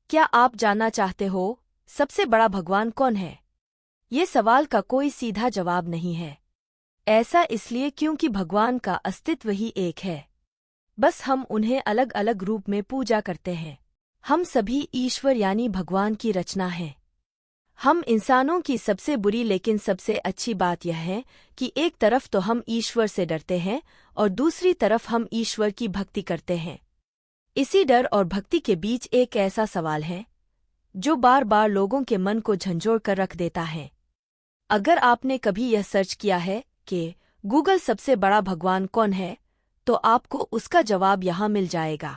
क्या आप जानना चाहते हो सबसे बड़ा भगवान कौन है? ये सवाल का कोई सीधा जवाब नहीं है। ऐसा इसलिए क्योंकि भगवान का अस्तित्व ही एक है। बस हम उन्हें अलग अलग रूप में पूजा करते हैं। हम सभी ईश्वर यानी भगवान की रचना हैं। हम इंसानों की सबसे बुरी लेकिन सबसे अच्छी बात यह है कि एक तरफ तो हम ईश्वर से डरते हैं और दूसरी तरफ हम ईश्वर की भक्ति करते हैं। इसी डर और भक्ति के बीच एक ऐसा सवाल है जो बार बार लोगों के मन को झंझोड़ कर रख देता है। अगर आपने कभी यह सर्च किया है कि गूगल सबसे बड़ा भगवान कौन है, तो आपको उसका जवाब यहाँ मिल जाएगा।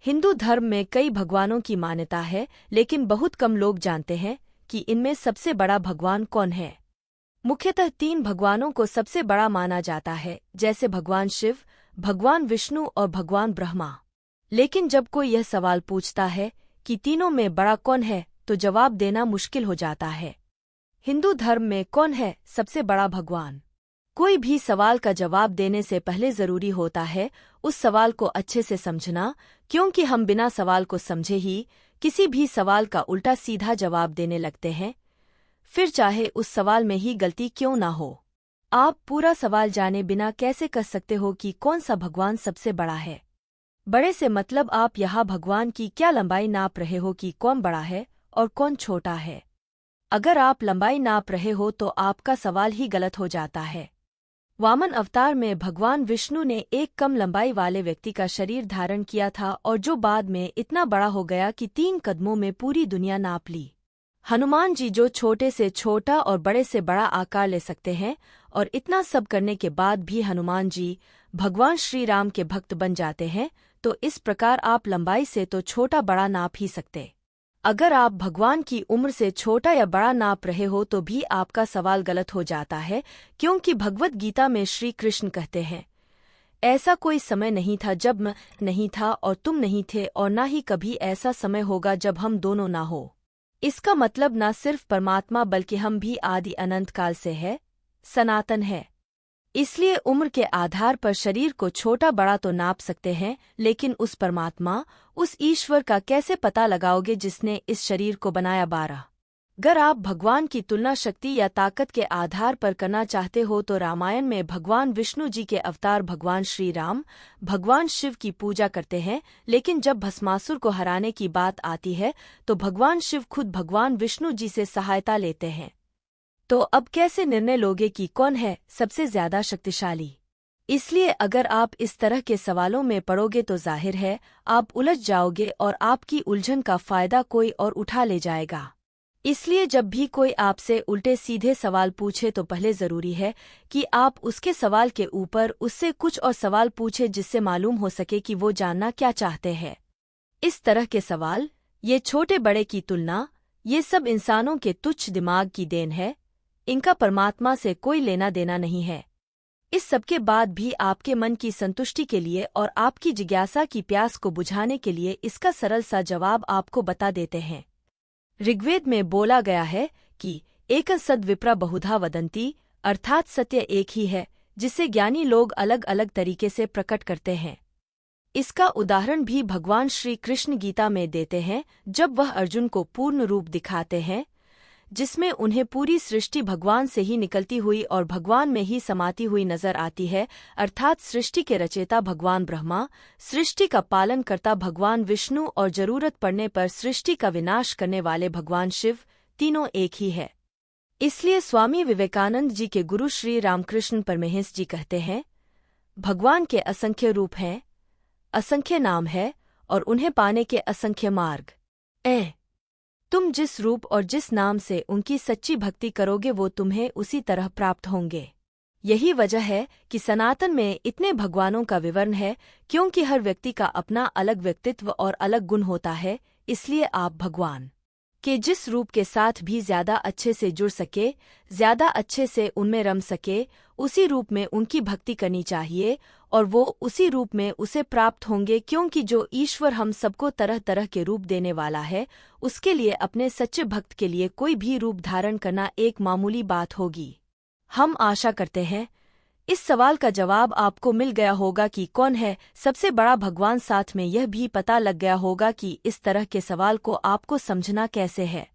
हिंदू धर्म में कई भगवानों की मान्यता है, लेकिन बहुत कम लोग जानते हैं कि इनमें सबसे बड़ा भगवान कौन है। मुख्यतः 3 भगवानों को सबसे बड़ा माना जाता है, जैसे भगवान शिव, भगवान विष्णु और भगवान ब्रह्मा। लेकिन जब कोई यह सवाल पूछता है कि तीनों में बड़ा कौन है, तो जवाब देना मुश्किल हो जाता है। हिंदू धर्म में कौन है सबसे बड़ा भगवान? कोई भी सवाल का जवाब देने से पहले जरूरी होता है उस सवाल को अच्छे से समझना, क्योंकि हम बिना सवाल को समझे ही किसी भी सवाल का उल्टा सीधा जवाब देने लगते हैं, फिर चाहे उस सवाल में ही गलती क्यों ना हो। आप पूरा सवाल जाने बिना कैसे कह सकते हो कि कौन सा भगवान सबसे बड़ा है? बड़े से मतलब आप यहाँ भगवान की क्या लंबाई नाप रहे हो कि कौन बड़ा है और कौन छोटा है? अगर आप लंबाई नाप रहे हो तो आपका सवाल ही गलत हो जाता है। वामन अवतार में भगवान विष्णु ने एक कम लंबाई वाले व्यक्ति का शरीर धारण किया था और जो बाद में इतना बड़ा हो गया कि 3 कदमों में पूरी दुनिया नाप ली। हनुमान जी जो छोटे से छोटा और बड़े से बड़ा आकार ले सकते हैं, और इतना सब करने के बाद भी हनुमान जी भगवान श्री राम के भक्त बन जाते हैं, तो इस प्रकार आप लंबाई से तो छोटा बड़ा नाप ही सकते। अगर आप भगवान की उम्र से छोटा या बड़ा नाप रहे हो तो भी आपका सवाल गलत हो जाता है, क्योंकि भगवत गीता में श्री कृष्ण कहते हैं, ऐसा कोई समय नहीं था जब मैं नहीं था और तुम नहीं थे, और ना ही कभी ऐसा समय होगा जब हम दोनों ना हो। इसका मतलब न सिर्फ परमात्मा बल्कि हम भी आदि अनंत काल से है, सनातन है। इसलिए उम्र के आधार पर शरीर को छोटा बड़ा तो नाप सकते हैं, लेकिन उस परमात्मा, उस ईश्वर का कैसे पता लगाओगे जिसने इस शरीर को बनाया? 12। अगर आप भगवान की तुलना शक्ति या ताकत के आधार पर करना चाहते हो तो रामायण में भगवान विष्णु जी के अवतार भगवान श्री राम भगवान शिव की पूजा करते हैं, लेकिन जब भस्मासुर को हराने की बात आती है तो भगवान शिव खुद भगवान विष्णु जी से सहायता लेते हैं। तो अब कैसे निर्णय लोगे कि कौन है सबसे ज्यादा शक्तिशाली? इसलिए अगर आप इस तरह के सवालों में पड़ोगे तो जाहिर है आप उलझ जाओगे और आपकी उलझन का फायदा कोई और उठा ले जाएगा। इसलिए जब भी कोई आपसे उल्टे सीधे सवाल पूछे तो पहले जरूरी है कि आप उसके सवाल के ऊपर उससे कुछ और सवाल पूछे, जिससे मालूम हो सके कि वो जानना क्या चाहते हैं। इस तरह के सवाल, ये छोटे बड़े की तुलना, ये सब इंसानों के तुच्छ दिमाग की देन है। इनका परमात्मा से कोई लेना देना नहीं है। इस सबके बाद भी आपके मन की संतुष्टि के लिए और आपकी जिज्ञासा की प्यास को बुझाने के लिए इसका सरल सा जवाब आपको बता देते हैं। ऋग्वेद में बोला गया है कि एक सद विप्रा बहुधा वदंती, अर्थात सत्य एक ही है जिसे ज्ञानी लोग अलग अलग तरीके से प्रकट करते हैं। इसका उदाहरण भी भगवान श्री कृष्ण गीता में देते हैं, जब वह अर्जुन को पूर्ण रूप दिखाते हैं, जिसमें उन्हें पूरी सृष्टि भगवान से ही निकलती हुई और भगवान में ही समाती हुई नजर आती है, अर्थात सृष्टि के रचयिता भगवान ब्रह्मा, सृष्टि का पालन करता भगवान विष्णु और जरूरत पड़ने पर सृष्टि का विनाश करने वाले भगवान शिव, तीनों एक ही है। इसलिए स्वामी विवेकानंद जी के गुरु श्री रामकृष्ण परमहंस जी कहते हैं, भगवान के असंख्य रूप हैं, असंख्य नाम है और उन्हें पाने के असंख्य मार्ग। तुम जिस रूप और जिस नाम से उनकी सच्ची भक्ति करोगे वो तुम्हें उसी तरह प्राप्त होंगे। यही वजह है कि सनातन में इतने भगवानों का विवरण है, क्योंकि हर व्यक्ति का अपना अलग व्यक्तित्व और अलग गुण होता है। इसलिए आप भगवान के जिस रूप के साथ भी ज्यादा अच्छे से जुड़ सके, ज्यादा अच्छे से उनमें रम सके, उसी रूप में उनकी भक्ति करनी चाहिए और वो उसी रूप में उसे प्राप्त होंगे, क्योंकि जो ईश्वर हम सबको तरह तरह के रूप देने वाला है, उसके लिए अपने सच्चे भक्त के लिए कोई भी रूप धारण करना एक मामूली बात होगी। हम आशा करते हैं इस सवाल का जवाब आपको मिल गया होगा कि कौन है सबसे बड़ा भगवान। साथ में यह भी पता लग गया होगा कि इस तरह के सवाल को आपको समझना कैसे है।